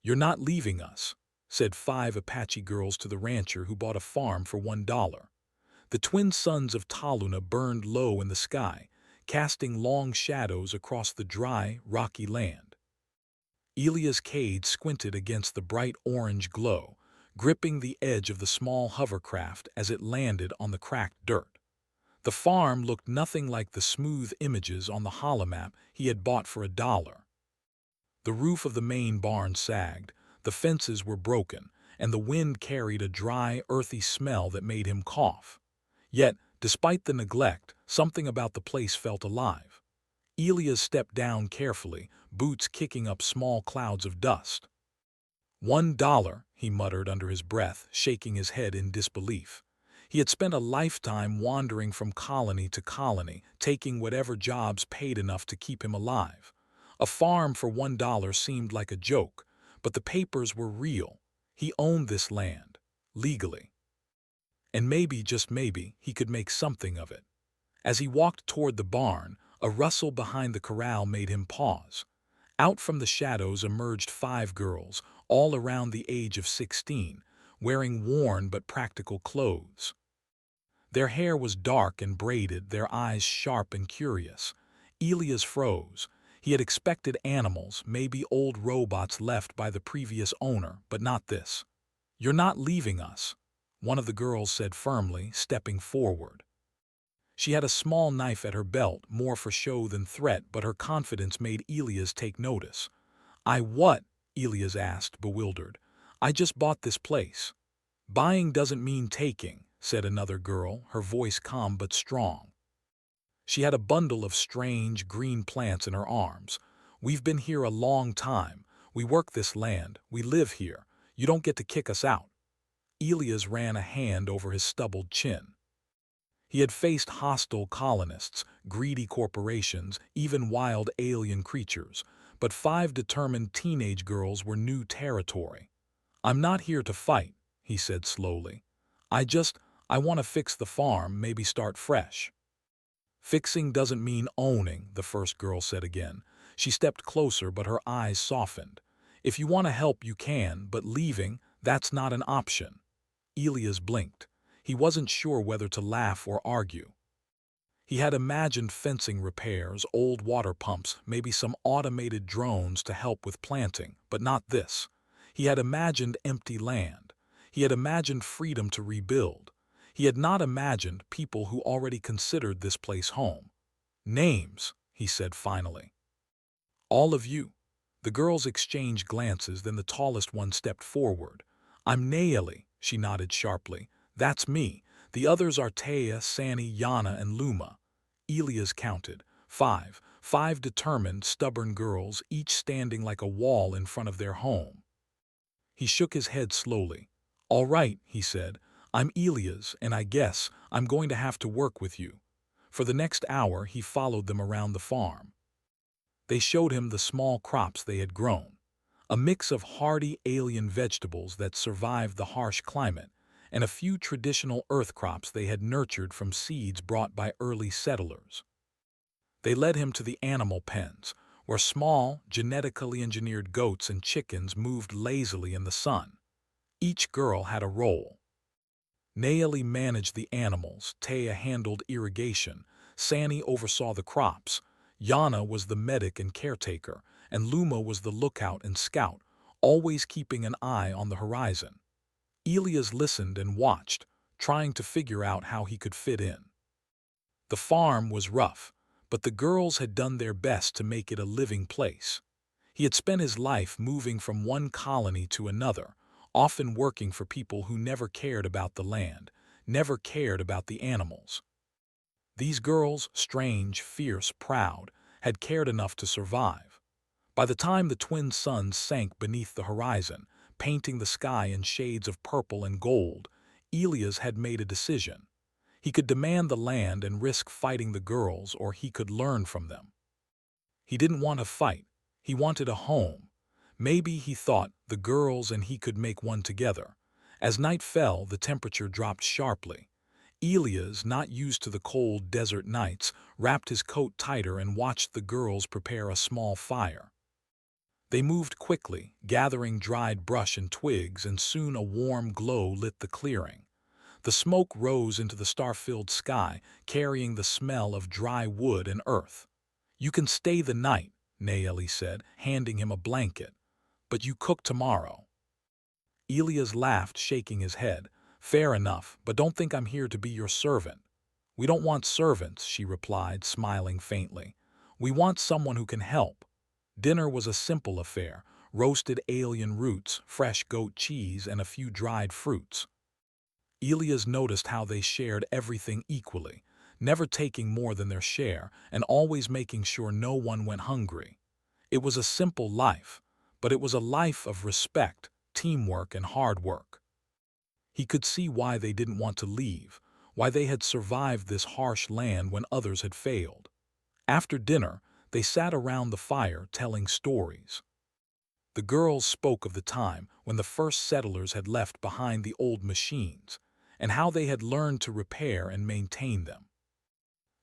"You're not leaving us," said 5 Apache girls to the rancher who bought a farm for $1. The twin suns of Taluna burned low in the sky, casting long shadows across the dry, rocky land. Elia's Cade squinted against the bright orange glow, gripping the edge of the small hovercraft as it landed on the cracked dirt. The farm looked nothing like the smooth images on the holomap he had bought for $1. The roof of the main barn sagged, the fences were broken, and the wind carried a dry, earthy smell that made him cough. Yet, despite the neglect, something about the place felt alive. Elias stepped down carefully, boots kicking up small clouds of dust. $1, he muttered under his breath, shaking his head in disbelief. He had spent a lifetime wandering from colony to colony, taking whatever jobs paid enough to keep him alive. A farm for $1 seemed like a joke, but the papers were real. He owned this land, legally. And maybe, just maybe, he could make something of it. As he walked toward the barn, a rustle behind the corral made him pause. Out from the shadows emerged 5 girls, all around the age of 16, wearing worn but practical clothes. Their hair was dark and braided, their eyes sharp and curious. Elias froze. He had expected animals, maybe old robots left by the previous owner, but not this. "You're not leaving us," one of the girls said firmly, stepping forward. She had a small knife at her belt, more for show than threat, but her confidence made Elias take notice. "I what?" Elias asked, bewildered. "I just bought this place." "Buying doesn't mean taking," said another girl, her voice calm but strong. She had a bundle of strange, green plants in her arms. "We've been here a long time. We work this land. We live here. You don't get to kick us out." Elias ran a hand over his stubbled chin. He had faced hostile colonists, greedy corporations, even wild alien creatures, but 5 determined teenage girls were new territory. "I'm not here to fight," he said slowly. I want to fix the farm, maybe start fresh." "Fixing doesn't mean owning," the first girl said again. She stepped closer, but her eyes softened. "If you want to help, you can, but leaving, that's not an option." Elias blinked. He wasn't sure whether to laugh or argue. He had imagined fencing repairs, old water pumps, maybe some automated drones to help with planting, but not this. He had imagined empty land. He had imagined freedom to rebuild. He had not imagined people who already considered this place home. "Names," he said finally. "All of you." The girls exchanged glances, then the tallest one stepped forward. "I'm Nayeli," she nodded sharply. "That's me. The others are Taya, Sani, Yana, and Luma." Elias counted. 5. 5 determined, stubborn girls, each standing like a wall in front of their home. He shook his head slowly. "All right," he said. "I'm Elias, and I guess I'm going to have to work with you." For the next hour, he followed them around the farm. They showed him the small crops they had grown, a mix of hardy alien vegetables that survived the harsh climate, and a few traditional earth crops they had nurtured from seeds brought by early settlers. They led him to the animal pens, where small, genetically engineered goats and chickens moved lazily in the sun. Each girl had a role. Nayeli managed the animals, Taya handled irrigation, Sani oversaw the crops, Yana was the medic and caretaker, and Luma was the lookout and scout, always keeping an eye on the horizon. Elias listened and watched, trying to figure out how he could fit in. The farm was rough, but the girls had done their best to make it a living place. He had spent his life moving from one colony to another, often working for people who never cared about the land, never cared about the animals. These girls, strange, fierce, proud, had cared enough to survive. By the time the twin suns sank beneath the horizon, painting the sky in shades of purple and gold, Elias had made a decision. He could demand the land and risk fighting the girls, or he could learn from them. He didn't want to fight. He wanted a home. Maybe, he thought, the girls and he could make one together. As night fell, the temperature dropped sharply. Elias, not used to the cold desert nights, wrapped his coat tighter and watched the girls prepare a small fire. They moved quickly, gathering dried brush and twigs, and soon a warm glow lit the clearing. The smoke rose into the star-filled sky, carrying the smell of dry wood and earth. "You can stay the night," Naeli said, handing him a blanket. "But you cook tomorrow." Elias laughed, shaking his head. "Fair enough, but don't think I'm here to be your servant." "We don't want servants," she replied, smiling faintly. "We want someone who can help." Dinner was a simple affair: roasted alien roots, fresh goat cheese, and a few dried fruits. Elias noticed how they shared everything equally, never taking more than their share, and always making sure no one went hungry. It was a simple life, but it was a life of respect, teamwork, and hard work. He could see why they didn't want to leave, why they had survived this harsh land when others had failed. After dinner, they sat around the fire telling stories. The girls spoke of the time when the first settlers had left behind the old machines, and how they had learned to repair and maintain them.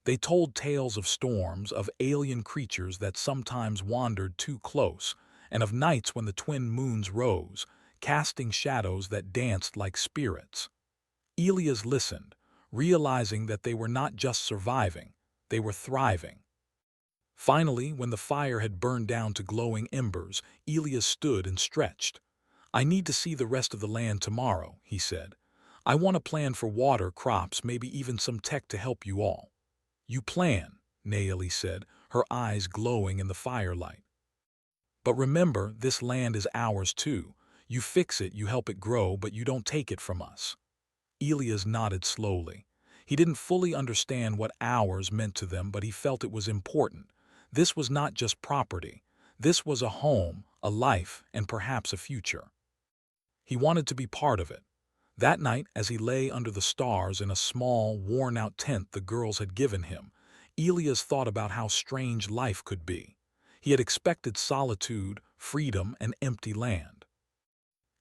They told tales of storms, of alien creatures that sometimes wandered too close, and of nights when the twin moons rose, casting shadows that danced like spirits. Elias listened, realizing that they were not just surviving, they were thriving. Finally, when the fire had burned down to glowing embers, Elias stood and stretched. "I need to see the rest of the land tomorrow," he said. "I want a plan for water, crops, maybe even some tech to help you all." "You plan," Naeli said, her eyes glowing in the firelight. "But remember, this land is ours too. You fix it, you help it grow, but you don't take it from us." Elias nodded slowly. He didn't fully understand what ours meant to them, but he felt it was important. This was not just property. This was a home, a life, and perhaps a future. He wanted to be part of it. That night, as he lay under the stars in a small, worn-out tent the girls had given him, Elias thought about how strange life could be. He had expected solitude, freedom, and empty land.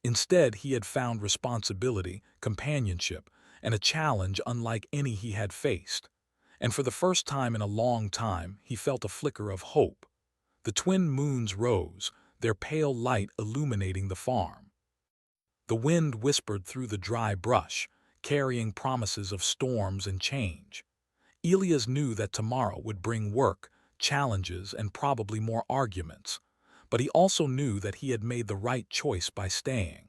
Instead, he had found responsibility, companionship, and a challenge unlike any he had faced. And for the first time in a long time, he felt a flicker of hope. The twin moons rose, their pale light illuminating the farm. The wind whispered through the dry brush, carrying promises of storms and change. Elias knew that tomorrow would bring work, challenges, and probably more arguments. But he also knew that he had made the right choice by staying.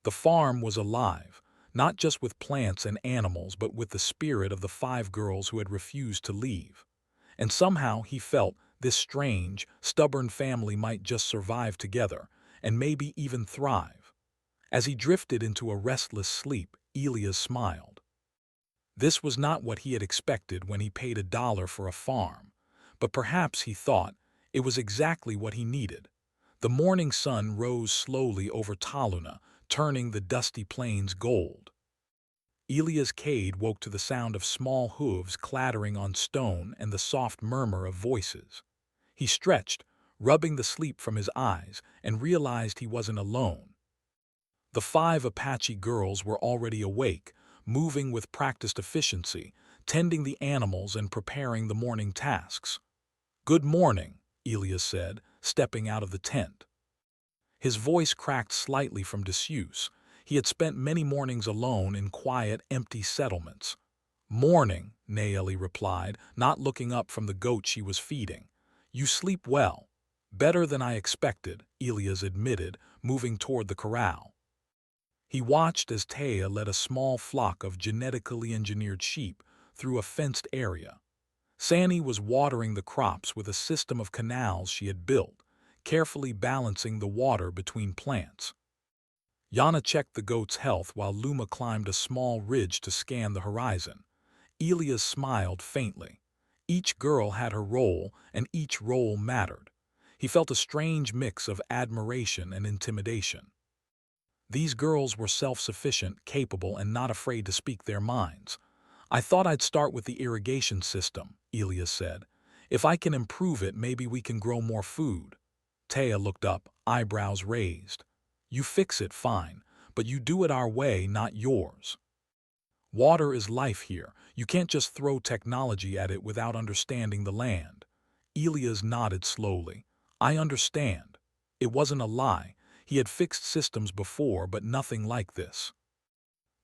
The farm was alive, not just with plants and animals, but with the spirit of the 5 girls who had refused to leave. And somehow he felt this strange, stubborn family might just survive together, and maybe even thrive. As he drifted into a restless sleep, Elias smiled. This was not what he had expected when he paid $1 for a farm, but perhaps, he thought, it was exactly what he needed. The morning sun rose slowly over Taluna, turning the dusty plains gold. Elias Cade woke to the sound of small hooves clattering on stone and the soft murmur of voices. He stretched, rubbing the sleep from his eyes, and realized he wasn't alone. The 5 Apache girls were already awake, moving with practiced efficiency, tending the animals and preparing the morning tasks. "Good morning," Elias said, stepping out of the tent. His voice cracked slightly from disuse. He had spent many mornings alone in quiet, empty settlements. "Morning," Naeli replied, not looking up from the goat she was feeding. "You sleep well." "Better than I expected," Elias admitted, moving toward the corral. He watched as Taya led a small flock of genetically engineered sheep through a fenced area. Sani was watering the crops with a system of canals she had built, carefully balancing the water between plants. Yana checked the goat's health while Luma climbed a small ridge to scan the horizon. Elias smiled faintly. Each girl had her role, and each role mattered. He felt a strange mix of admiration and intimidation. These girls were self-sufficient, capable, and not afraid to speak their minds. "I thought I'd start with the irrigation system," Elias said. "If I can improve it, maybe we can grow more food." Taya looked up, eyebrows raised. "You fix it, fine, but you do it our way, not yours. Water is life here. You can't just throw technology at it without understanding the land." Elias nodded slowly. "I understand." It wasn't a lie. He had fixed systems before, but nothing like this.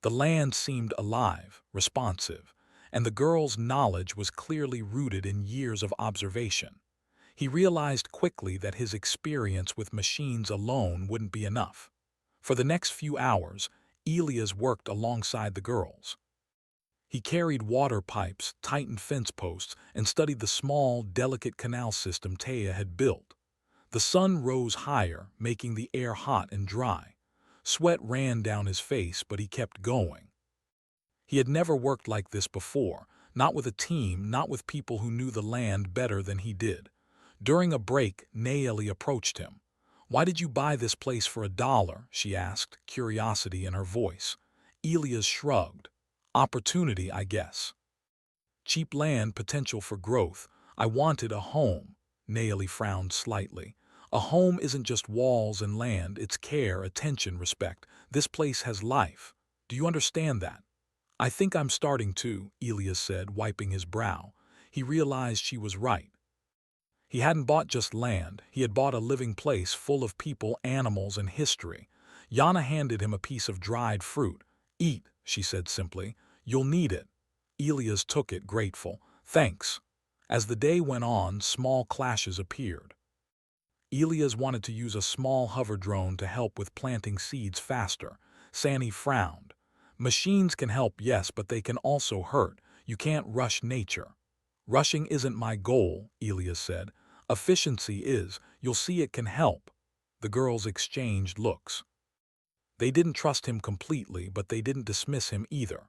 The land seemed alive, responsive, and the girl's knowledge was clearly rooted in years of observation. He realized quickly that his experience with machines alone wouldn't be enough. For the next few hours, Elias worked alongside the girls. He carried water pipes, tightened fence posts, and studied the small, delicate canal system Taya had built. The sun rose higher, making the air hot and dry. Sweat ran down his face, but he kept going. He had never worked like this before, not with a team, not with people who knew the land better than he did. During a break, Nayeli approached him. "Why did you buy this place for $1?" she asked, curiosity in her voice. Elias shrugged. "Opportunity, I guess. Cheap land, potential for growth. I wanted a home." Nayeli frowned slightly. "A home isn't just walls and land, it's care, attention, respect. This place has life. Do you understand that?" "I think I'm starting to," Elias said, wiping his brow. He realized she was right. He hadn't bought just land, he had bought a living place full of people, animals, and history. Yana handed him a piece of dried fruit. "Eat," she said simply. "You'll need it." Elias took it, grateful. "Thanks." As the day went on, small clashes appeared. Elias wanted to use a small hover drone to help with planting seeds faster. Sani frowned. "Machines can help, yes, but they can also hurt. You can't rush nature." "Rushing isn't my goal," Elias said. "Efficiency is. You'll see it can help." The girls exchanged looks. They didn't trust him completely, but they didn't dismiss him either.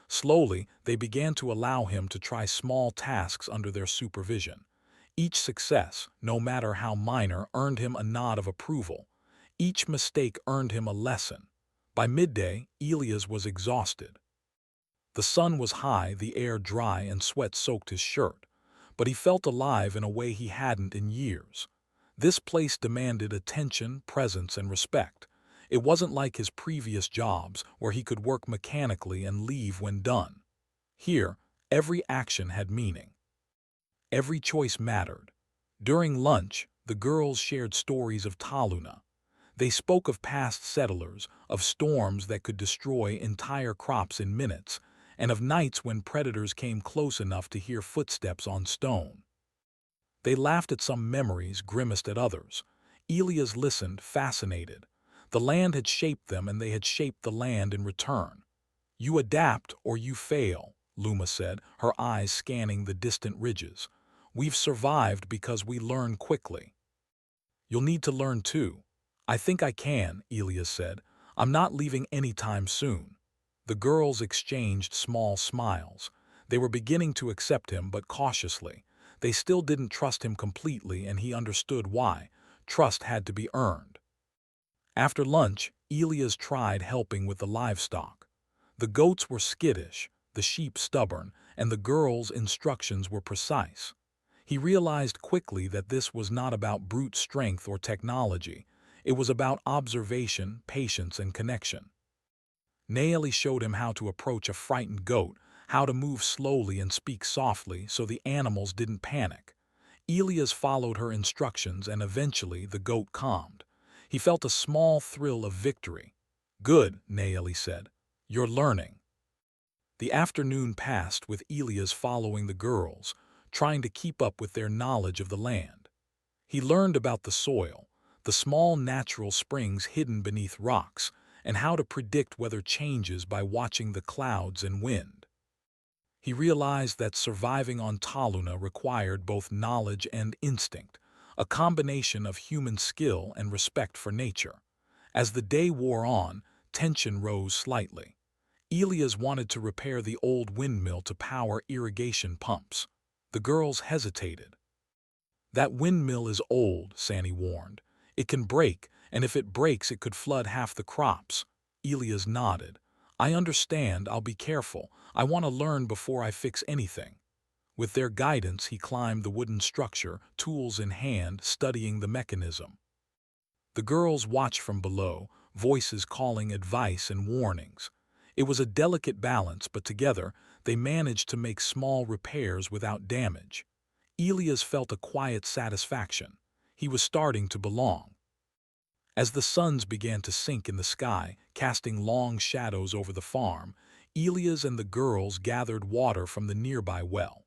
Slowly, they began to allow him to try small tasks under their supervision. Each success, no matter how minor, earned him a nod of approval. Each mistake earned him a lesson. By midday, Elias was exhausted. The sun was high, the air dry, and sweat soaked his shirt. But he felt alive in a way he hadn't in years. This place demanded attention, presence, and respect. It wasn't like his previous jobs, where he could work mechanically and leave when done. Here, every action had meaning. Every choice mattered. During lunch, the girls shared stories of Taluna. They spoke of past settlers, of storms that could destroy entire crops in minutes, and of nights when predators came close enough to hear footsteps on stone. They laughed at some memories, grimaced at others. Elias listened, fascinated. The land had shaped them, and they had shaped the land in return. "You adapt or you fail," Luma said, her eyes scanning the distant ridges. "We've survived because we learn quickly." "You'll need to learn too." "I think I can," Elias said. "I'm not leaving anytime soon." The girls exchanged small smiles. They were beginning to accept him, but cautiously. They still didn't trust him completely, and he understood why. Trust had to be earned. After lunch, Elias tried helping with the livestock. The goats were skittish, the sheep stubborn, and the girls' instructions were precise. He realized quickly that this was not about brute strength or technology. It was about observation, patience, and connection. Nayeli showed him how to approach a frightened goat, how to move slowly and speak softly so the animals didn't panic. Elias followed her instructions, and eventually the goat calmed. He felt a small thrill of victory. "Good," Nayeli said. "You're learning." The afternoon passed with Elias following the girls, trying to keep up with their knowledge of the land. He learned about the soil, the small natural springs hidden beneath rocks, and how to predict weather changes by watching the clouds and wind. He realized that surviving on Taluna required both knowledge and instinct, a combination of human skill and respect for nature. As the day wore on, tension rose slightly. Elias wanted to repair the old windmill to power irrigation pumps. The girls hesitated. "That windmill is old," Sani warned. "It can break, and if it breaks, it could flood half the crops." Elias nodded. "I understand, I'll be careful. I want to learn before I fix anything." With their guidance, he climbed the wooden structure, tools in hand, studying the mechanism. The girls watched from below, voices calling advice and warnings. It was a delicate balance, but together, they managed to make small repairs without damage. Elias felt a quiet satisfaction. He was starting to belong. As the suns began to sink in the sky, casting long shadows over the farm, Elias and the girls gathered water from the nearby well.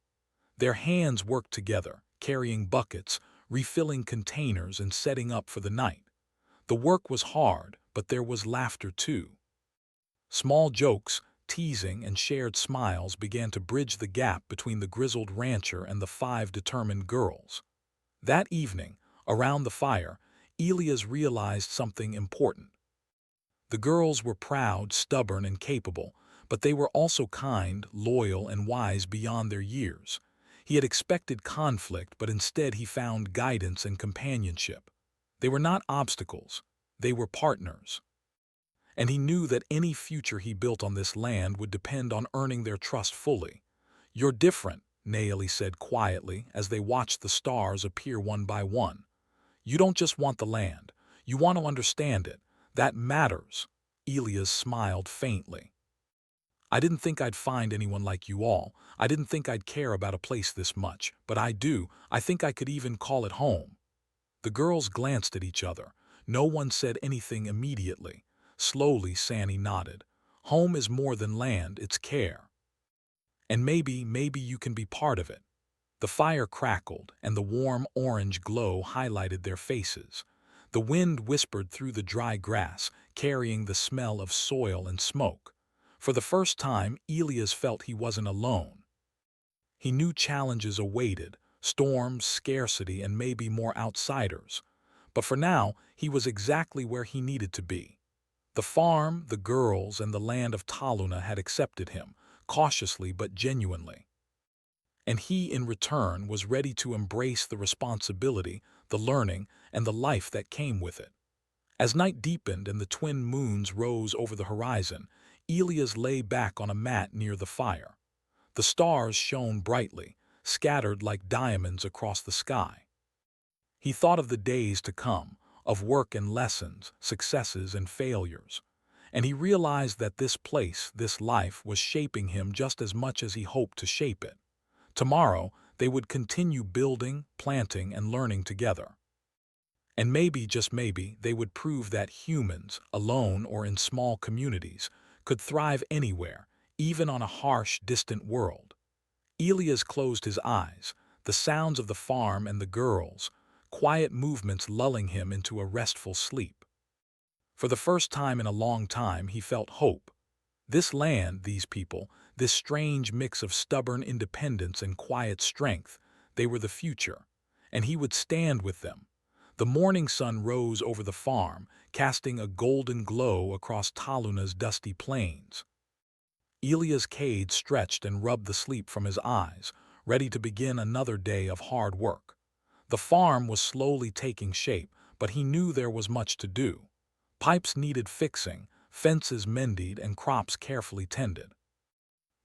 Their hands worked together, carrying buckets, refilling containers, and setting up for the night. The work was hard, but there was laughter too. Small jokes, teasing, and shared smiles began to bridge the gap between the grizzled rancher and the five determined girls. That evening, around the fire, Elias realized something important. The girls were proud, stubborn, and capable, but they were also kind, loyal, and wise beyond their years. He had expected conflict, but instead he found guidance and companionship. They were not obstacles, they were partners. And he knew that any future he built on this land would depend on earning their trust fully. "You're different," Naomi said quietly as they watched the stars appear one by one. "You don't just want the land, you want to understand it. That matters." Elias smiled faintly. "I didn't think I'd find anyone like you all. I didn't think I'd care about a place this much, but I do. I think I could even call it home." The girls glanced at each other. No one said anything immediately. Slowly, Sandy nodded. "Home is more than land, it's care. And maybe you can be part of it." The fire crackled, and the warm orange glow highlighted their faces. The wind whispered through the dry grass, carrying the smell of soil and smoke. For the first time, Elias felt he wasn't alone. He knew challenges awaited, storms, scarcity, and maybe more outsiders. But for now, he was exactly where he needed to be. The farm, the girls, and the land of Taluna had accepted him, cautiously but genuinely. And he, in return, was ready to embrace the responsibility, the learning, and the life that came with it. As night deepened and the twin moons rose over the horizon, Elias lay back on a mat near the fire. The stars shone brightly, scattered like diamonds across the sky. He thought of the days to come, of work and lessons, successes and failures. And he realized that this place, this life, was shaping him just as much as he hoped to shape it. Tomorrow, they would continue building, planting, and learning together. And maybe, just maybe, they would prove that humans, alone or in small communities, could thrive anywhere, even on a harsh, distant world. Elias closed his eyes, the sounds of the farm and the girls, quiet movements lulling him into a restful sleep. For the first time in a long time, he felt hope. This land, these people, this strange mix of stubborn independence and quiet strength, they were the future, and he would stand with them. The morning sun rose over the farm, casting a golden glow across Taluna's dusty plains. Elias Cade stretched and rubbed the sleep from his eyes, ready to begin another day of hard work. The farm was slowly taking shape, but he knew there was much to do. Pipes needed fixing, fences mended, and crops carefully tended.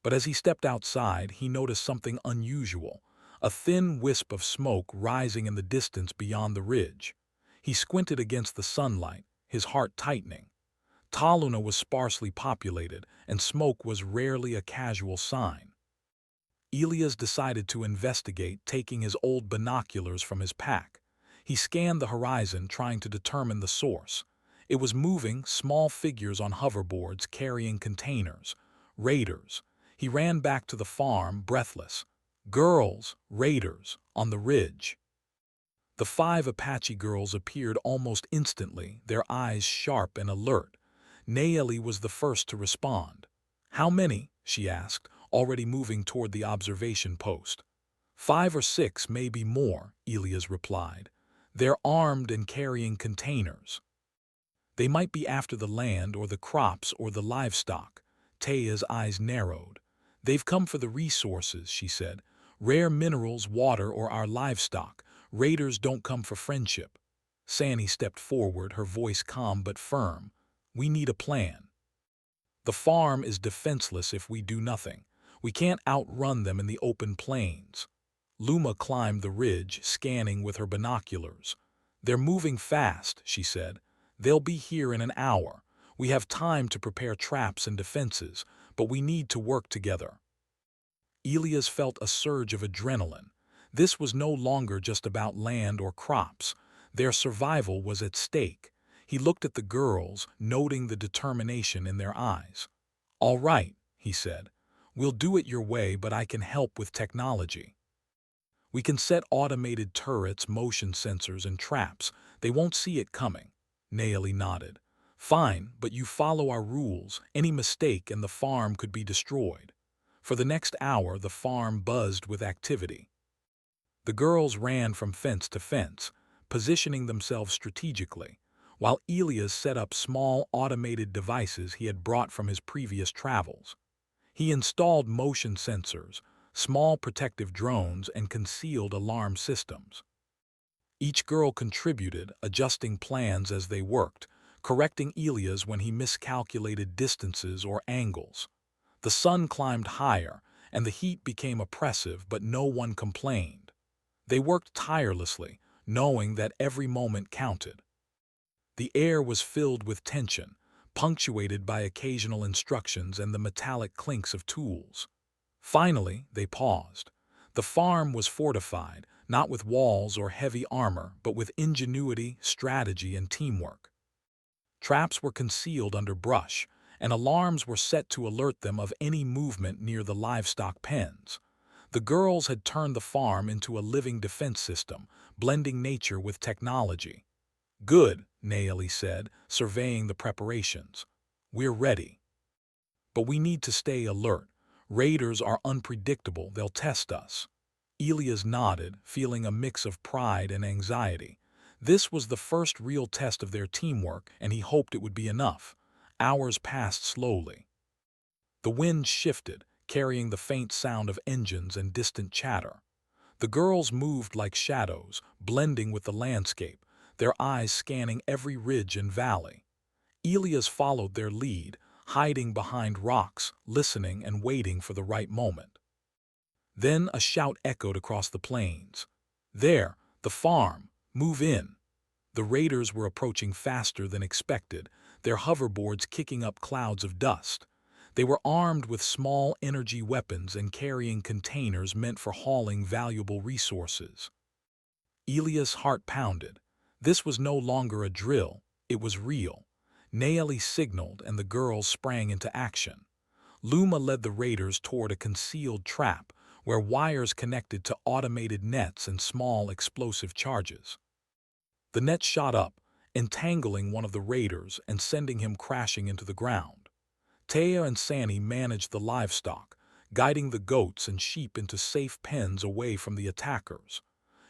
But as he stepped outside, he noticed something unusual, a thin wisp of smoke rising in the distance beyond the ridge. He squinted against the sunlight, his heart tightening. Taluna was sparsely populated, and smoke was rarely a casual sign. Elias decided to investigate, taking his old binoculars from his pack. He scanned the horizon, trying to determine the source. It was moving, small figures on hoverboards carrying containers. Raiders. He ran back to the farm, breathless. Girls, raiders, on the ridge. The 5 Apache girls appeared almost instantly, their eyes sharp and alert. Nayeli was the first to respond. "How many?" she asked, already moving toward the observation post. 5 or 6, maybe more," Elias replied. "They're armed and carrying containers. They might be after the land or the crops or the livestock." Taya's eyes narrowed. "They've come for the resources," she said. "Rare minerals, water, or our livestock. Raiders don't come for friendship." Sandy stepped forward, her voice calm but firm. "We need a plan. The farm is defenseless if we do nothing. We can't outrun them in the open plains." Luma climbed the ridge, scanning with her binoculars. "They're moving fast," she said. "They'll be here in an hour. We have time to prepare traps and defenses, but we need to work together." Elias felt a surge of adrenaline. This was no longer just about land or crops. Their survival was at stake. He looked at the girls, noting the determination in their eyes. "All right," he said. "We'll do it your way, but I can help with technology. We can set automated turrets, motion sensors, and traps. They won't see it coming." Naomi nodded. "Fine, but you follow our rules. Any mistake and the farm could be destroyed." For the next hour, the farm buzzed with activity. The girls ran from fence to fence, positioning themselves strategically, while Elias set up small automated devices he had brought from his previous travels. He installed motion sensors, small protective drones, and concealed alarm systems. Each girl contributed, adjusting plans as they worked, correcting Elias when he miscalculated distances or angles. The sun climbed higher, and the heat became oppressive, but no one complained. They worked tirelessly, knowing that every moment counted. The air was filled with tension, punctuated by occasional instructions and the metallic clinks of tools. Finally, they paused. The farm was fortified, not with walls or heavy armor, but with ingenuity, strategy, and teamwork. Traps were concealed under brush, and alarms were set to alert them of any movement near the livestock pens. The girls had turned the farm into a living defense system, blending nature with technology. "Good," Naomi said, surveying the preparations. "We're ready. But we need to stay alert. Raiders are unpredictable, they'll test us." Elias nodded, feeling a mix of pride and anxiety. This was the first real test of their teamwork, and he hoped it would be enough. Hours passed slowly. The wind shifted, carrying the faint sound of engines and distant chatter. The girls moved like shadows, blending with the landscape, their eyes scanning every ridge and valley. Elias followed their lead, hiding behind rocks, listening and waiting for the right moment. Then a shout echoed across the plains. "There, the farm! Move in!" The raiders were approaching faster than expected, their hoverboards kicking up clouds of dust. They were armed with small energy weapons and carrying containers meant for hauling valuable resources. Elias' heart pounded. This was no longer a drill, it was real. Naomi signaled and the girls sprang into action. Luma led the raiders toward a concealed trap where wires connected to automated nets and small explosive charges. The net shot up, entangling one of the raiders and sending him crashing into the ground. Taya and Sani managed the livestock, guiding the goats and sheep into safe pens away from the attackers.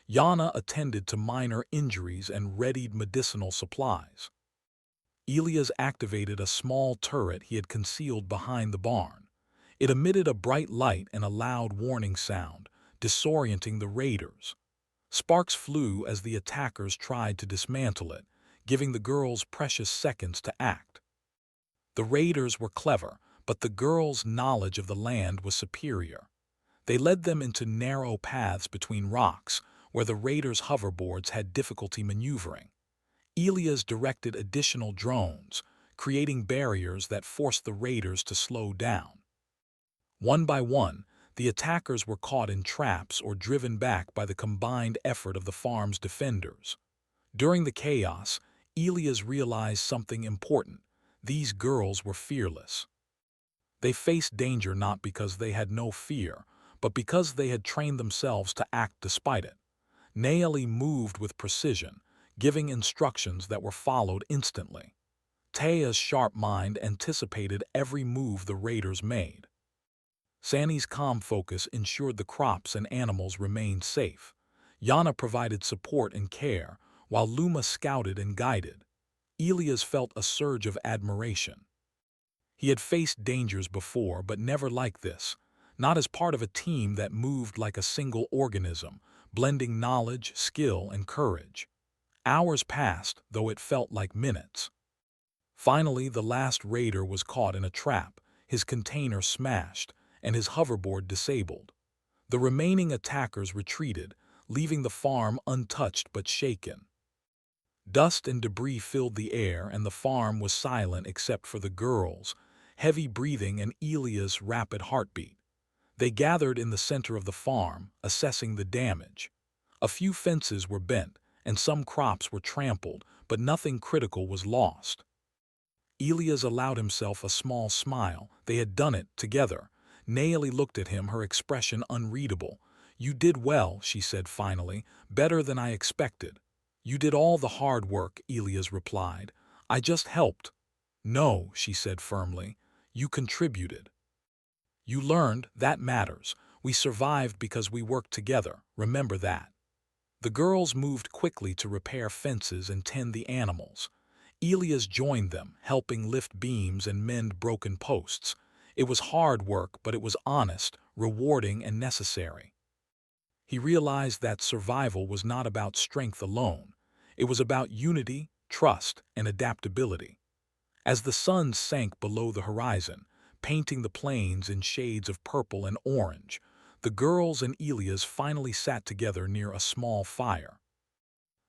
Yana attended to minor injuries and readied medicinal supplies. Elias activated a small turret he had concealed behind the barn. It emitted a bright light and a loud warning sound, disorienting the raiders. Sparks flew as the attackers tried to dismantle it, giving the girls precious seconds to act. The raiders were clever, but the girls' knowledge of the land was superior. They led them into narrow paths between rocks, where the raiders' hoverboards had difficulty maneuvering. Elias directed additional drones, creating barriers that forced the raiders to slow down. One by one, the attackers were caught in traps or driven back by the combined effort of the farm's defenders. During the chaos, Elias realized something important. These girls were fearless. They faced danger not because they had no fear, but because they had trained themselves to act despite it. Naomi moved with precision, giving instructions that were followed instantly. Taya's sharp mind anticipated every move the raiders made. Sani's calm focus ensured the crops and animals remained safe. Yana provided support and care, while Luma scouted and guided. Elias felt a surge of admiration. He had faced dangers before, but never like this, not as part of a team that moved like a single organism, blending knowledge, skill, and courage. Hours passed, though it felt like minutes. Finally, the last raider was caught in a trap, his container smashed, and his hoverboard disabled. The remaining attackers retreated, leaving the farm untouched but shaken. Dust and debris filled the air, and the farm was silent except for the girls, heavy breathing and Elia's rapid heartbeat. They gathered in the center of the farm, assessing the damage. A few fences were bent, and some crops were trampled, but nothing critical was lost. Elias allowed himself a small smile. They had done it together. Naomi looked at him, her expression unreadable. "You did well," she said finally, "better than I expected." "You did all the hard work," Elias replied. "I just helped." "No," she said firmly. "You contributed. You learned, that matters. We survived because we worked together. Remember that." The girls moved quickly to repair fences and tend the animals. Elias joined them, helping lift beams and mend broken posts. It was hard work, but it was honest, rewarding, and necessary. He realized that survival was not about strength alone. It was about unity, trust, and adaptability. As the sun sank below the horizon, painting the plains in shades of purple and orange, the girls and Elias finally sat together near a small fire.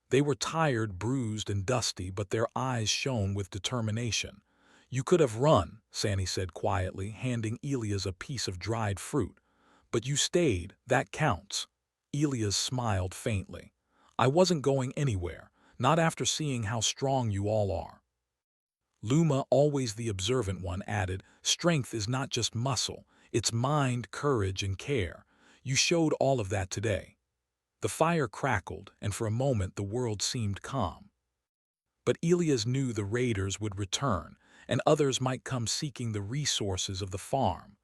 They were tired, bruised, and dusty, but their eyes shone with determination. "You could have run," Sandy said quietly, handing Elias a piece of dried fruit. "But you stayed, that counts." Elias smiled faintly. "I wasn't going anywhere, not after seeing how strong you all are." Luma, always the observant one, added, "Strength is not just muscle, it's mind, courage, and care. You showed all of that today." The fire crackled, and for a moment the world seemed calm. But Elias knew the raiders would return, and others might come seeking the resources of the farm.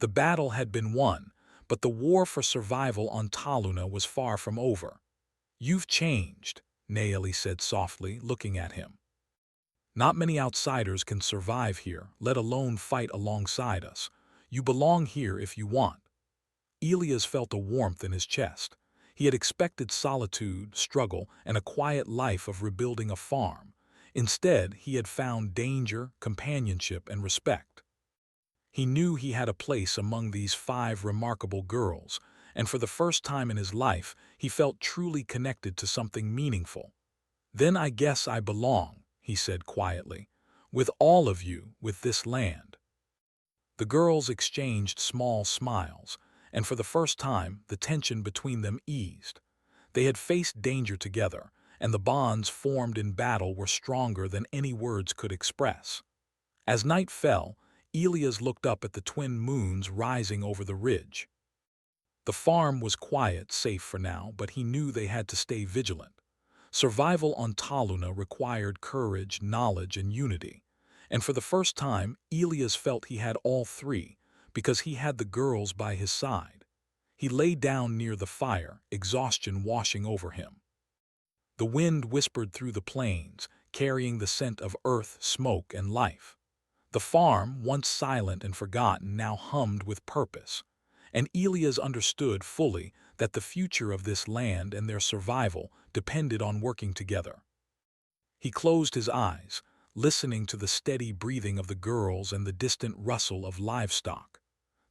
The battle had been won, but the war for survival on Taluna was far from over. "You've changed," Naomi said softly, looking at him. "Not many outsiders can survive here, let alone fight alongside us. You belong here if you want." Elias felt a warmth in his chest. He had expected solitude, struggle, and a quiet life of rebuilding a farm. Instead, he had found danger, companionship, and respect. He knew he had a place among these 5 remarkable girls, and for the first time in his life, he felt truly connected to something meaningful. "Then I guess I belong," he said quietly, "with all of you, with this land." The girls exchanged small smiles, and for the first time, the tension between them eased. They had faced danger together, and the bonds formed in battle were stronger than any words could express. As night fell, Elias looked up at the twin moons rising over the ridge. The farm was quiet, safe for now, but he knew they had to stay vigilant. Survival on Taluna required courage, knowledge, and unity. And for the first time, Elias felt he had all 3, because he had the girls by his side. He lay down near the fire, exhaustion washing over him. The wind whispered through the plains, carrying the scent of earth, smoke, and life. The farm, once silent and forgotten, now hummed with purpose. And Elias understood fully that the future of this land and their survival depended on working together. He closed his eyes, listening to the steady breathing of the girls and the distant rustle of livestock.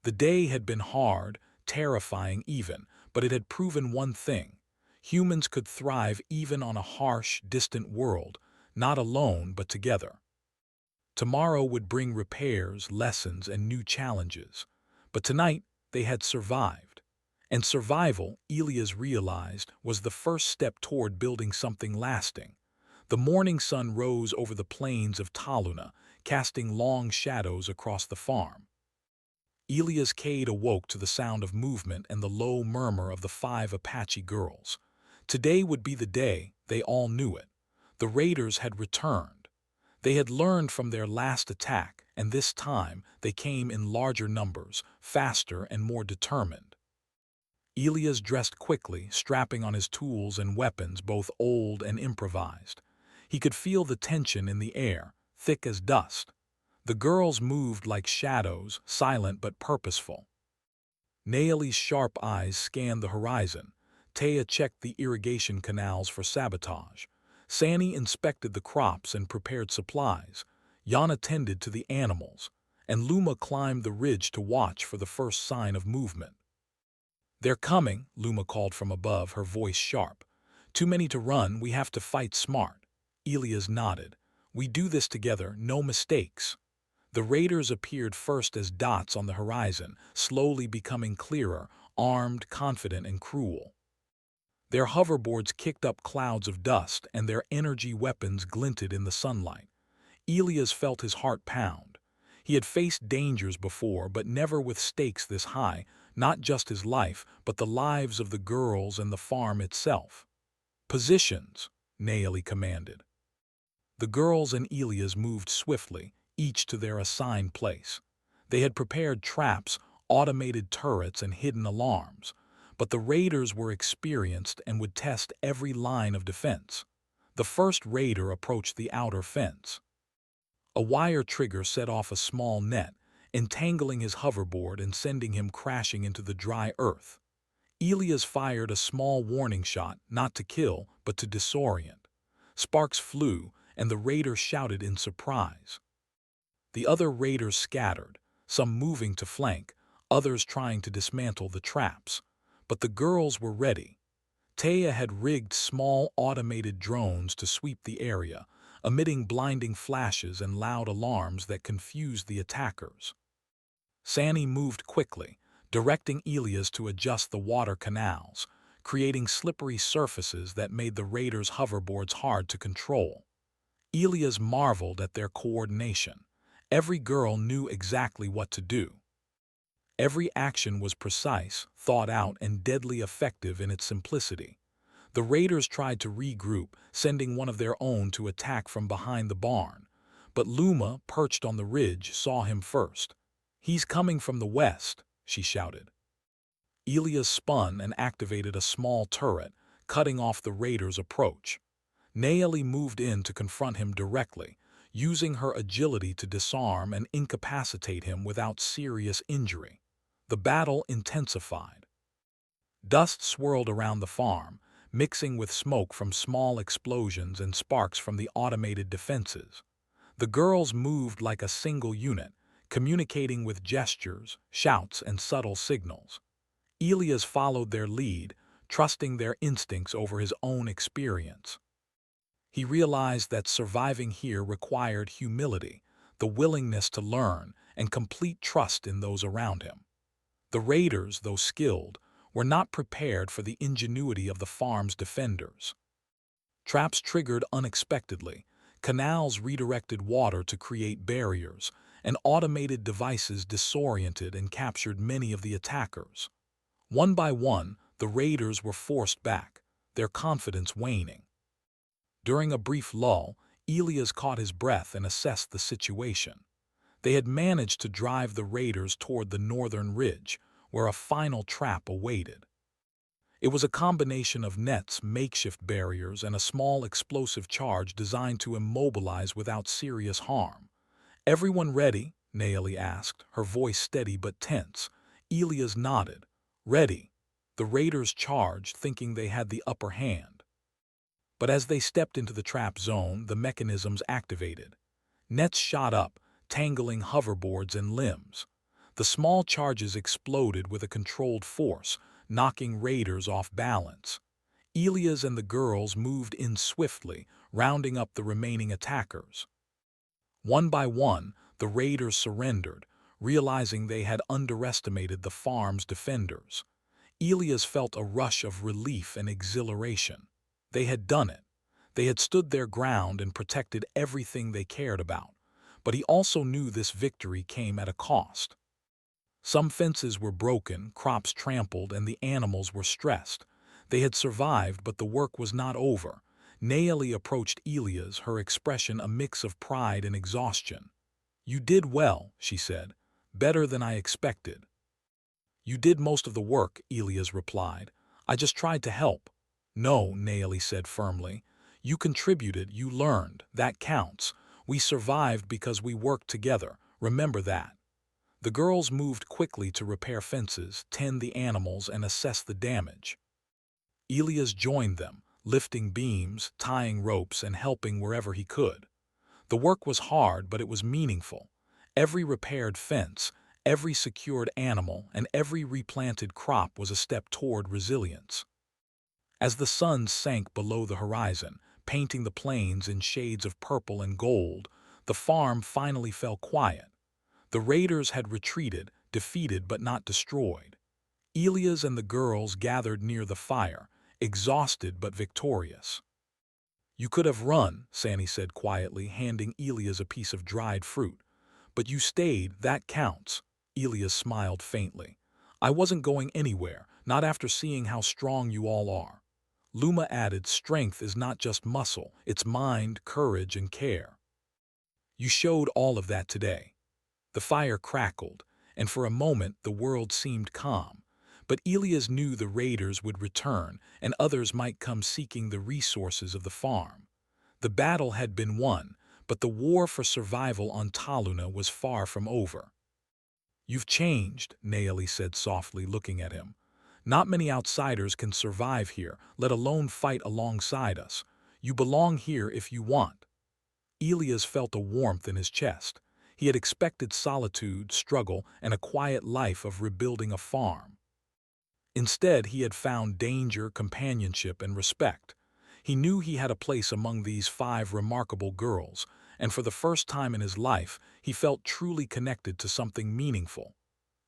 The day had been hard, terrifying even, but it had proven one thing: humans could thrive even on a harsh, distant world, not alone but together. Tomorrow would bring repairs, lessons, and new challenges. But tonight, they had survived. And survival, Elias realized, was the first step toward building something lasting. The morning sun rose over the plains of Taluna, casting long shadows across the farm. Elias Cade awoke to the sound of movement and the low murmur of the 5 Apache girls. Today would be the day, they all knew it. The raiders had returned. They had learned from their last attack, and this time they came in larger numbers, faster and more determined. Elias dressed quickly, strapping on his tools and weapons, both old and improvised. He could feel the tension in the air, thick as dust. The girls moved like shadows, silent but purposeful. Naomi's sharp eyes scanned the horizon. Taya checked the irrigation canals for sabotage. Sani inspected the crops and prepared supplies. Yana tended to the animals, and Luma climbed the ridge to watch for the first sign of movement. "They're coming," Luma called from above, her voice sharp. "Too many to run, we have to fight smart." Elias nodded. "We do this together, no mistakes." The raiders appeared first as dots on the horizon, slowly becoming clearer, armed, confident, and cruel. Their hoverboards kicked up clouds of dust and their energy weapons glinted in the sunlight. Elias felt his heart pound. He had faced dangers before, but never with stakes this high, not just his life, but the lives of the girls and the farm itself. "Positions," Naeli commanded. The girls and Elias moved swiftly, each to their assigned place. They had prepared traps, automated turrets, and hidden alarms, but the raiders were experienced and would test every line of defense. The first raider approached the outer fence. A wire trigger set off a small net, entangling his hoverboard and sending him crashing into the dry earth. Elias fired a small warning shot, not to kill, but to disorient. Sparks flew, and the raider shouted in surprise. The other raiders scattered, some moving to flank, others trying to dismantle the traps. But the girls were ready. Taya had rigged small automated drones to sweep the area, emitting blinding flashes and loud alarms that confused the attackers. Sani moved quickly, directing Elias to adjust the water canals, creating slippery surfaces that made the raiders' hoverboards hard to control. Elias marveled at their coordination. Every girl knew exactly what to do. Every action was precise, thought out, and deadly effective in its simplicity. The raiders tried to regroup, sending one of their own to attack from behind the barn. But Luma, perched on the ridge, saw him first. "He's coming from the west," she shouted. Elias spun and activated a small turret, cutting off the raiders' approach. Naeli moved in to confront him directly, using her agility to disarm and incapacitate him without serious injury. The battle intensified. Dust swirled around the farm, mixing with smoke from small explosions and sparks from the automated defenses. The girls moved like a single unit, communicating with gestures, shouts, and subtle signals. Elias followed their lead, trusting their instincts over his own experience. He realized that surviving here required humility, the willingness to learn, and complete trust in those around him. The raiders, though skilled, were not prepared for the ingenuity of the farm's defenders. Traps triggered unexpectedly, canals redirected water to create barriers, and automated devices disoriented and captured many of the attackers. One by one, the raiders were forced back, their confidence waning. During a brief lull, Elias caught his breath and assessed the situation. They had managed to drive the raiders toward the northern ridge, where a final trap awaited. It was a combination of nets, makeshift barriers, and a small explosive charge designed to immobilize without serious harm. "Everyone ready?" Naeli asked, her voice steady but tense. Elias nodded. "Ready." The raiders charged, thinking they had the upper hand. But as they stepped into the trap zone, the mechanisms activated. Nets shot up, tangling hoverboards and limbs. The small charges exploded with a controlled force, knocking raiders off balance. Elias and the girls moved in swiftly, rounding up the remaining attackers. One by one, the raiders surrendered, realizing they had underestimated the farm's defenders. Elias felt a rush of relief and exhilaration. They had done it. They had stood their ground and protected everything they cared about. But he also knew this victory came at a cost. Some fences were broken, crops trampled, and the animals were stressed. They had survived, but the work was not over. Naeli approached Elias, her expression a mix of pride and exhaustion. "You did well," she said. "Better than I expected." "You did most of the work," Elias replied. "I just tried to help." "No," Naeli said firmly. "You contributed, you learned. That counts. We survived because we worked together. Remember that." The girls moved quickly to repair fences, tend the animals, and assess the damage. Elias joined them, lifting beams, tying ropes, and helping wherever he could. The work was hard, but it was meaningful. Every repaired fence, every secured animal, and every replanted crop was a step toward resilience. As the sun sank below the horizon, painting the plains in shades of purple and gold, the farm finally fell quiet. The raiders had retreated, defeated but not destroyed. Elias and the girls gathered near the fire, exhausted but victorious. "You could have run," Sandy said quietly, handing Elias a piece of dried fruit. "But you stayed, that counts." Elias smiled faintly. "I wasn't going anywhere, not after seeing how strong you all are." Luma added, "Strength is not just muscle, it's mind, courage, and care. You showed all of that today." The fire crackled, and for a moment the world seemed calm. But Elias knew the raiders would return, and others might come seeking the resources of the farm. The battle had been won, but the war for survival on Taluna was far from over. "You've changed," Naeli said softly, looking at him. "Not many outsiders can survive here, let alone fight alongside us. You belong here if you want." Elias felt a warmth in his chest. He had expected solitude, struggle, and a quiet life of rebuilding a farm. Instead, he had found danger, companionship, and respect. He knew he had a place among these 5 remarkable girls, and for the first time in his life, he felt truly connected to something meaningful.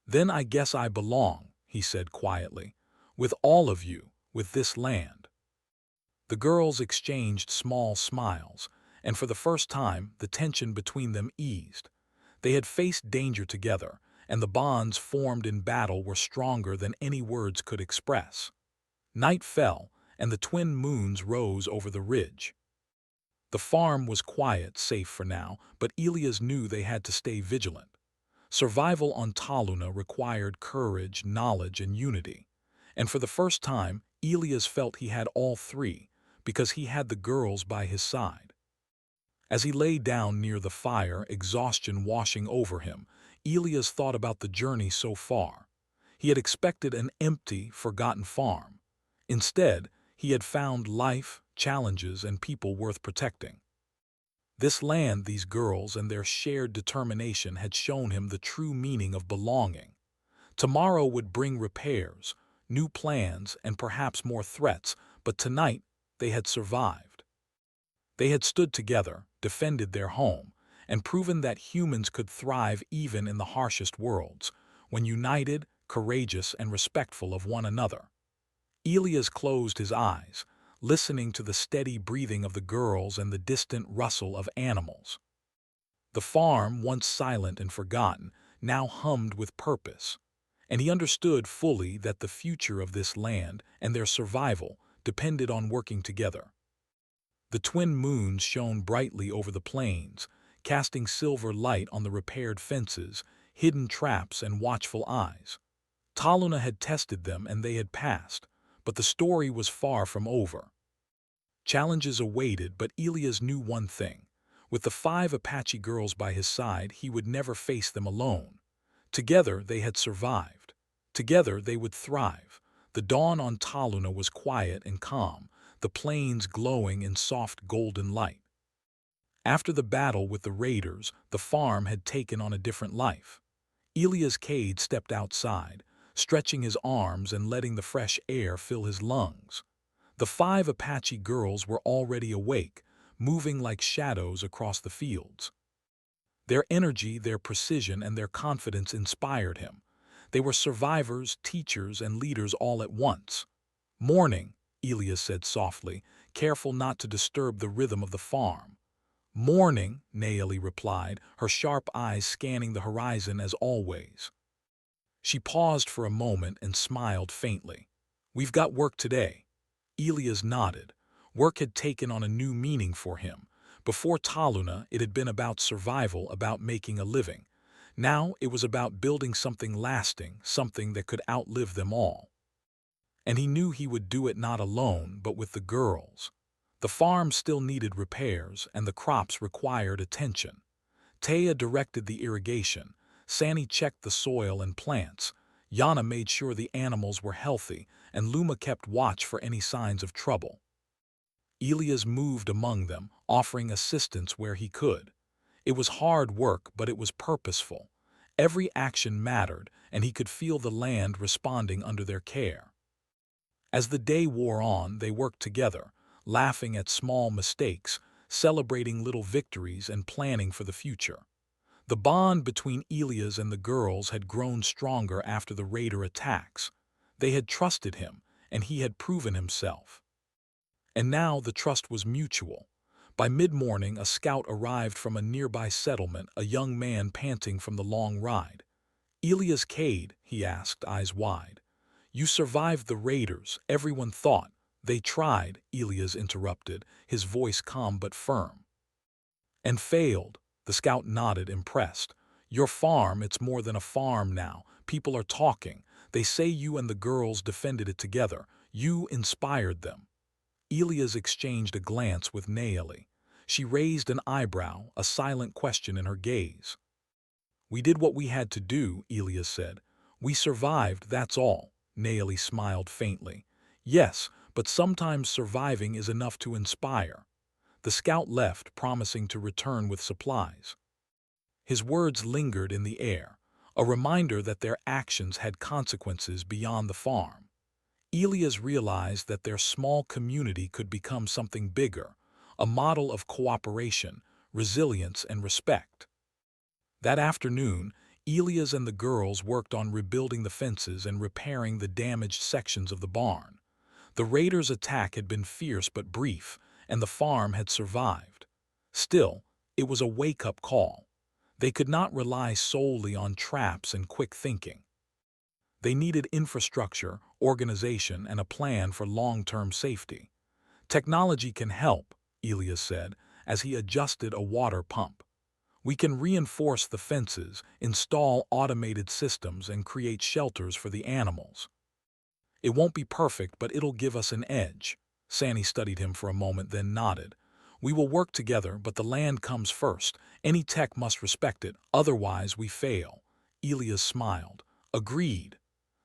"Then I guess I belong," he said quietly, "with all of you, with this land." The girls exchanged small smiles, and for the first time, the tension between them eased. They had faced danger together, and the bonds formed in battle were stronger than any words could express. Night fell, and the twin moons rose over the ridge. The farm was quiet, safe for now, but Elias knew they had to stay vigilant. Survival on Taluna required courage, knowledge, and unity. And for the first time, Elias felt he had all 3, because he had the girls by his side. As he lay down near the fire, exhaustion washing over him, Elias thought about the journey so far. He had expected an empty, forgotten farm. Instead, he had found life, challenges, and people worth protecting. This land, these girls, and their shared determination had shown him the true meaning of belonging. Tomorrow would bring repairs, new plans, and perhaps more threats, but tonight they had survived. They had stood together, defended their home, and proven that humans could thrive even in the harshest worlds, when united, courageous, and respectful of one another. Elias closed his eyes, listening to the steady breathing of the girls and the distant rustle of animals. The farm, once silent and forgotten, now hummed with purpose, and he understood fully that the future of this land and their survival depended on working together. The twin moons shone brightly over the plains, casting silver light on the repaired fences, hidden traps, and watchful eyes. Taluna had tested them and they had passed, but the story was far from over. Challenges awaited, but Elias knew one thing. With the 5 Apache girls by his side, he would never face them alone. Together they had survived. Together they would thrive. The dawn on Taluna was quiet and calm, the plains glowing in soft golden light. After the battle with the raiders, the farm had taken on a different life. Elias Cade stepped outside, stretching his arms and letting the fresh air fill his lungs. The 5 Apache girls were already awake, moving like shadows across the fields. Their energy, their precision, and their confidence inspired him. They were survivors, teachers, and leaders all at once. "Morning," Elias said softly, careful not to disturb the rhythm of the farm. "Morning," Naeli replied, her sharp eyes scanning the horizon as always. She paused for a moment and smiled faintly. "We've got work today." Elias nodded. Work had taken on a new meaning for him. Before Taluna, it had been about survival, about making a living. Now it was about building something lasting, something that could outlive them all. And he knew he would do it not alone, but with the girls. The farm still needed repairs, and the crops required attention. Taya directed the irrigation, Sani checked the soil and plants, Yana made sure the animals were healthy, and Luma kept watch for any signs of trouble. Elias moved among them, offering assistance where he could. It was hard work, but it was purposeful. Every action mattered, and he could feel the land responding under their care. As the day wore on, they worked together, laughing at small mistakes, celebrating little victories, and planning for the future. The bond between Elias and the girls had grown stronger after the raider attacks. They had trusted him, and he had proven himself. And now the trust was mutual. By mid-morning, a scout arrived from a nearby settlement, a young man panting from the long ride. "Elias Cade," he asked, eyes wide. "You survived the raiders, everyone thought. They tried," Elias interrupted, his voice calm but firm. "And failed," the scout nodded, impressed. "Your farm, it's more than a farm now. People are talking. They say you and the girls defended it together. You inspired them." Elias exchanged a glance with Naeli. She raised an eyebrow, a silent question in her gaze. "We did what we had to do," Elias said. "We survived, that's all." Naeli smiled faintly. "Yes, but sometimes surviving is enough to inspire." The scout left, promising to return with supplies. His words lingered in the air, a reminder that their actions had consequences beyond the farm. Elias realized that their small community could become something bigger, a model of cooperation, resilience, and respect. That afternoon, Elias and the girls worked on rebuilding the fences and repairing the damaged sections of the barn. The raiders' attack had been fierce but brief, and the farm had survived. Still, it was a wake-up call. They could not rely solely on traps and quick thinking. They needed infrastructure, organization, and a plan for long-term safety. "Technology can help," Elias said, as he adjusted a water pump. "We can reinforce the fences, install automated systems, and create shelters for the animals. It won't be perfect, but it'll give us an edge." Sandy studied him for a moment, then nodded. "We will work together, but the land comes first. Any tech must respect it, otherwise we fail." Elias smiled. "Agreed."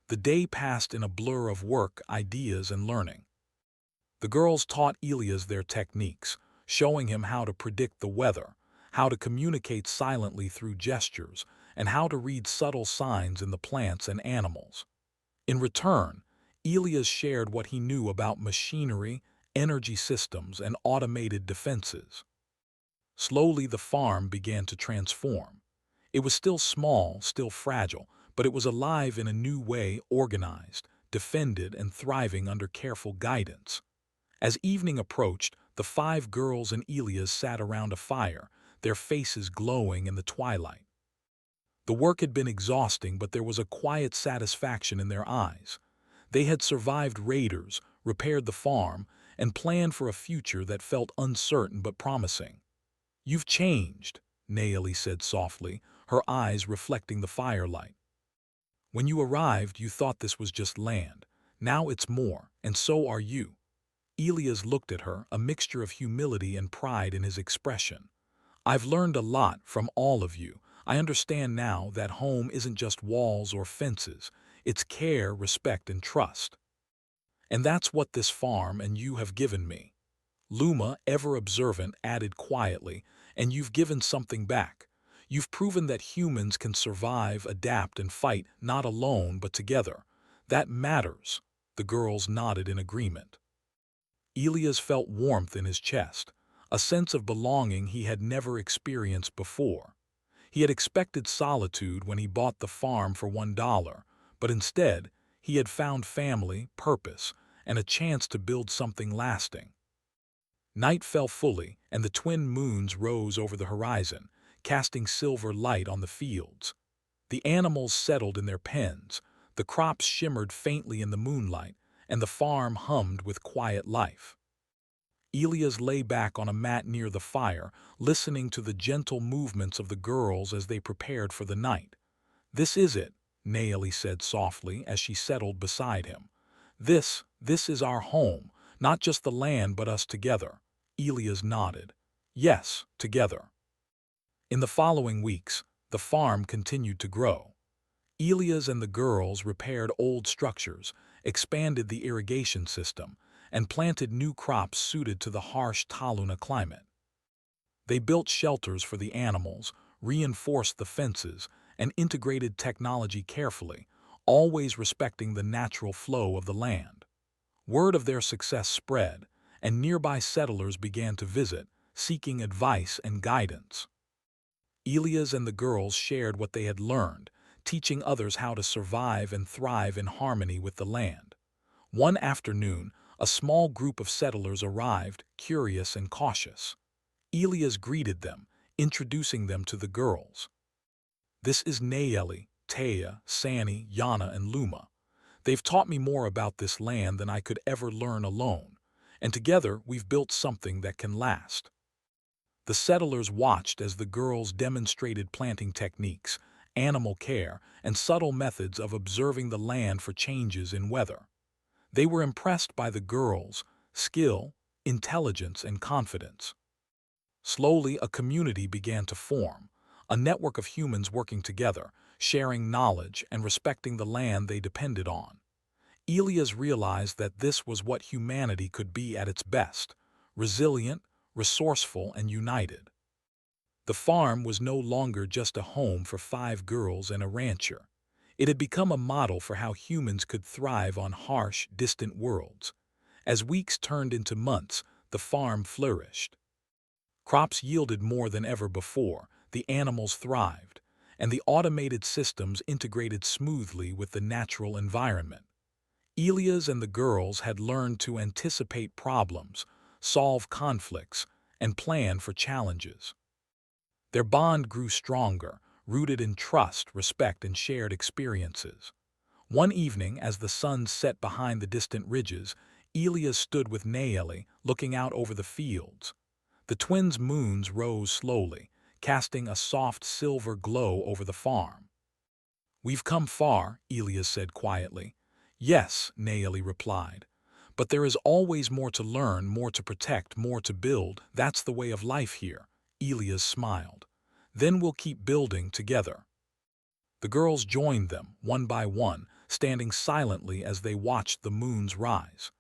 The day passed in a blur of work, ideas, and learning. The girls taught Elias their techniques, showing him how to predict the weather, how to communicate silently through gestures, and how to read subtle signs in the plants and animals. In return, Elias shared what he knew about machinery, energy systems, and automated defenses. Slowly, the farm began to transform. It was still small, still fragile, but it was alive in a new way, organized, defended, and thriving under careful guidance. As evening approached, the 5 girls and Elias sat around a fire, their faces glowing in the twilight. The work had been exhausting, but there was a quiet satisfaction in their eyes. They had survived raiders, repaired the farm, and planned for a future that felt uncertain but promising. "You've changed," Naeli said softly, her eyes reflecting the firelight. "When you arrived, you thought this was just land. Now it's more, and so are you." Elias looked at her, a mixture of humility and pride in his expression. "I've learned a lot from all of you. I understand now that home isn't just walls or fences. It's care, respect, and trust. And that's what this farm and you have given me." Luma, ever observant, added quietly, "And you've given something back. You've proven that humans can survive, adapt, and fight, not alone but together. That matters." The girls nodded in agreement. Elias felt warmth in his chest, a sense of belonging he had never experienced before. He had expected solitude when he bought the farm for $1, but instead, he had found family, purpose, and a chance to build something lasting. Night fell fully, and the twin moons rose over the horizon, casting silver light on the fields. The animals settled in their pens, the crops shimmered faintly in the moonlight, and the farm hummed with quiet life. Elias lay back on a mat near the fire, listening to the gentle movements of the girls as they prepared for the night. "This is it," Naeli said softly as she settled beside him. This is our home, not just the land but us together." Elias nodded. "Yes, together." In the following weeks, the farm continued to grow. Elias and the girls repaired old structures, expanded the irrigation system, and planted new crops suited to the harsh Taluna climate. They built shelters for the animals, reinforced the fences, and integrated technology carefully, always respecting the natural flow of the land. Word of their success spread, and nearby settlers began to visit, seeking advice and guidance. Elias and the girls shared what they had learned, teaching others how to survive and thrive in harmony with the land. One afternoon, a small group of settlers arrived, curious and cautious. Elias greeted them, introducing them to the girls. "This is Nayeli, Taya, Sani, Yana, and Luma. They've taught me more about this land than I could ever learn alone, and together we've built something that can last." The settlers watched as the girls demonstrated planting techniques, animal care, and subtle methods of observing the land for changes in weather. They were impressed by the girls' skill, intelligence, and confidence. Slowly, a community began to form, a network of humans working together, sharing knowledge and respecting the land they depended on. Elias realized that this was what humanity could be at its best: resilient, resourceful, and united. The farm was no longer just a home for 5 girls and a rancher. It had become a model for how humans could thrive on harsh, distant worlds. As weeks turned into months, the farm flourished. Crops yielded more than ever before, the animals thrived, and the automated systems integrated smoothly with the natural environment. Elias and the girls had learned to anticipate problems, solve conflicts, and plan for challenges. Their bond grew stronger, rooted in trust, respect, and shared experiences. One evening, as the sun set behind the distant ridges, Elias stood with Nayeli, looking out over the fields. The twins' moons rose slowly, casting a soft silver glow over the farm. "We've come far," Elias said quietly. "Yes," Nayeli replied. "But there is always more to learn, more to protect, more to build. That's the way of life here." Elias smiled. "Then we'll keep building together." The girls joined them, one by one, standing silently as they watched the moons rise.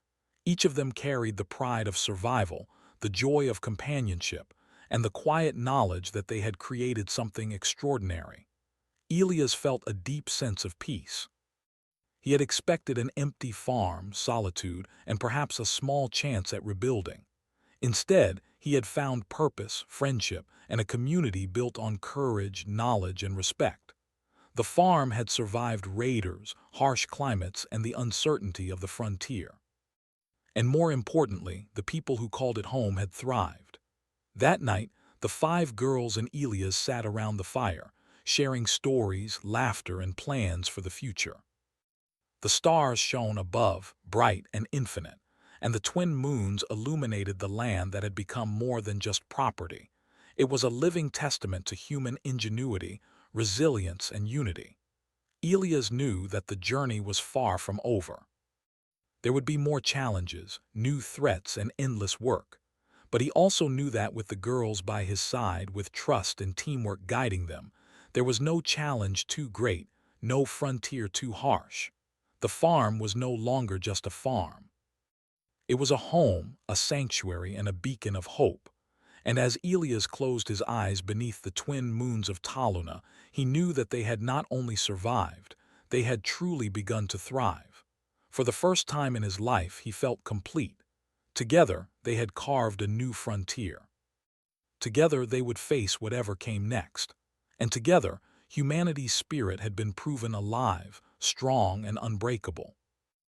Each of them carried the pride of survival, the joy of companionship, and the quiet knowledge that they had created something extraordinary. Elias felt a deep sense of peace. He had expected an empty farm, solitude, and perhaps a small chance at rebuilding. Instead, he had found purpose, friendship, and a community built on courage, knowledge, and respect. The farm had survived raiders, harsh climates, and the uncertainty of the frontier. And more importantly, the people who called it home had thrived. That night, the 5 girls and Elias sat around the fire, sharing stories, laughter, and plans for the future. The stars shone above, bright and infinite, and the twin moons illuminated the land that had become more than just property. It was a living testament to human ingenuity, resilience, and unity. Elias knew that the journey was far from over. There would be more challenges, new threats, and endless work. But he also knew that with the girls by his side, with trust and teamwork guiding them, there was no challenge too great, no frontier too harsh. The farm was no longer just a farm. It was a home, a sanctuary, and a beacon of hope. And as Elias closed his eyes beneath the twin moons of Taluna, he knew that they had not only survived, they had truly begun to thrive. For the first time in his life, he felt complete. Together, they had carved a new frontier. Together, they would face whatever came next. And together, humanity's spirit had been proven alive, strong, and unbreakable.